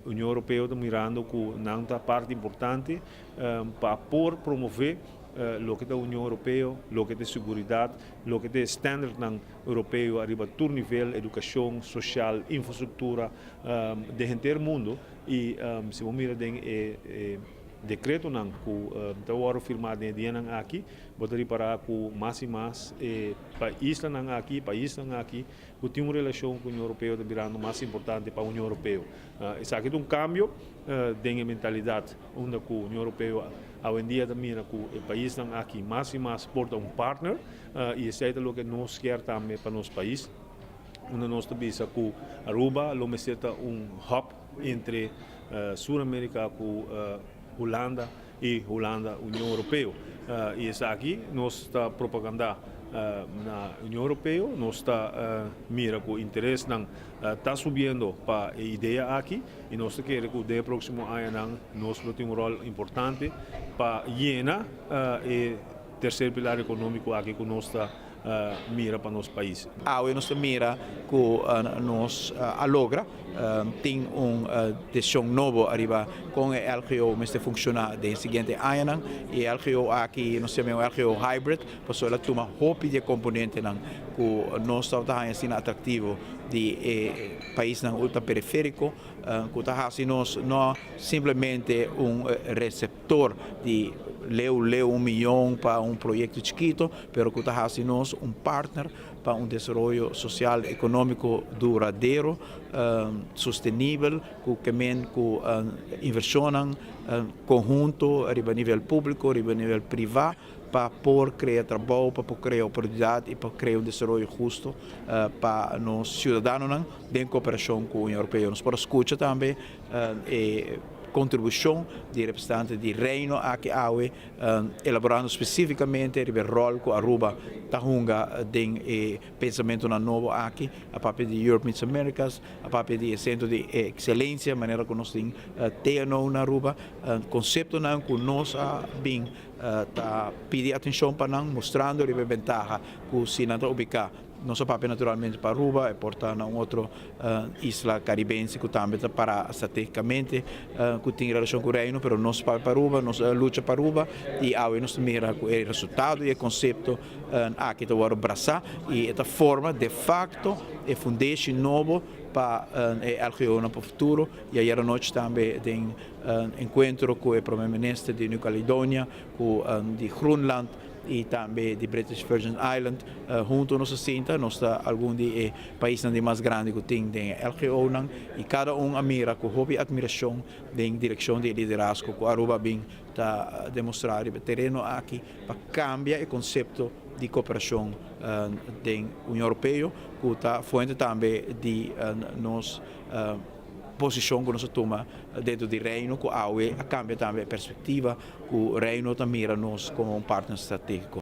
União Europeia está mirando com uma parte importante para promover lo que é a União Europeia, lo que é segurança, lo que é standard europeu arriba a todo nível, educação, social, infraestrutura, de inteiro mundo e se vamos mirar decreto não que está agora firmado em dia aqui, botaria para com mais e mais país não aqui, que tem uma relação com a União Europeia está virando mais importante para a União Europeia. Isso aqui é um cambio de mentalidade, onde a União Europeia hoje em dia também que o país não aqui mais e mais porta partner e isso é o que nós queremos também para nosso país. Onde nós também que Aruba lo meseta hub entre Sul-América com Holanda e Holanda, União Europeia. E isso aqui nós está propaganda na União Europeia, nós está mira com interesse está subindo para a ideia aqui e nós queremos que o dia próximo ano nós temos rol importante para llenar o terceiro pilar econômico aqui que nós está mira para nosso país. Nós mira que nós alogra tem decisão nova arriba com o LGO mas funciona de seguinte ano e LGO aqui nós chamamos LGO hybrid, porque ela toma hope de componente que nós estamos assim atrativo de país ultraperiférico, que está assim nós não simplesmente receptor de leu 1 milhão para projeto chiquito, pero que está assim nós partner para desenvolvimento social econômico duradouro, sustentável, que inversionam conjunto a nível público, a nível privado, para poder criar trabalho, para poder criar oportunidade e para criar desenvolvimento justo para os cidadãos em cooperação com a União Europeia. Nós podemos escutar também contribuição de representantes do Reino aqui elaborando especificamente o rol que a Aruba está de pensamento novo aqui, a papel de Europe Meets Americas, a papel de centro de excelência, maneira que nós temos na Aruba, conceito que nós bem está pedindo atenção para nós, mostrando a vantagem que se não ubicar nosso papel naturalmente para Aruba e portar na outra isla caribense que também está para estrategicamente que tem relação com o Reino, mas nosso papel para Aruba, nossa luta para Aruba e aí nós mira o resultado e o conceito aqui está agora abraçar e esta forma de facto é foundation novo para o LGO no futuro e aí à noite também tem encontro com o primeiro-ministro de Nova Caledônia, de Groenland e também de British Virgin Island, junto nós sinta, nós está algum de países mais grandes que tem LGO e cada mira com hobby admiração em direção de liderazgo que Aruba bem está demonstrar o terreno aqui para cambiar o conceito de cooperação da União Europeia, que está fonte também de nos posição que nós tomamos dentro do Reino, que cambia também a perspectiva que o Reino mira nós como partner estratégico.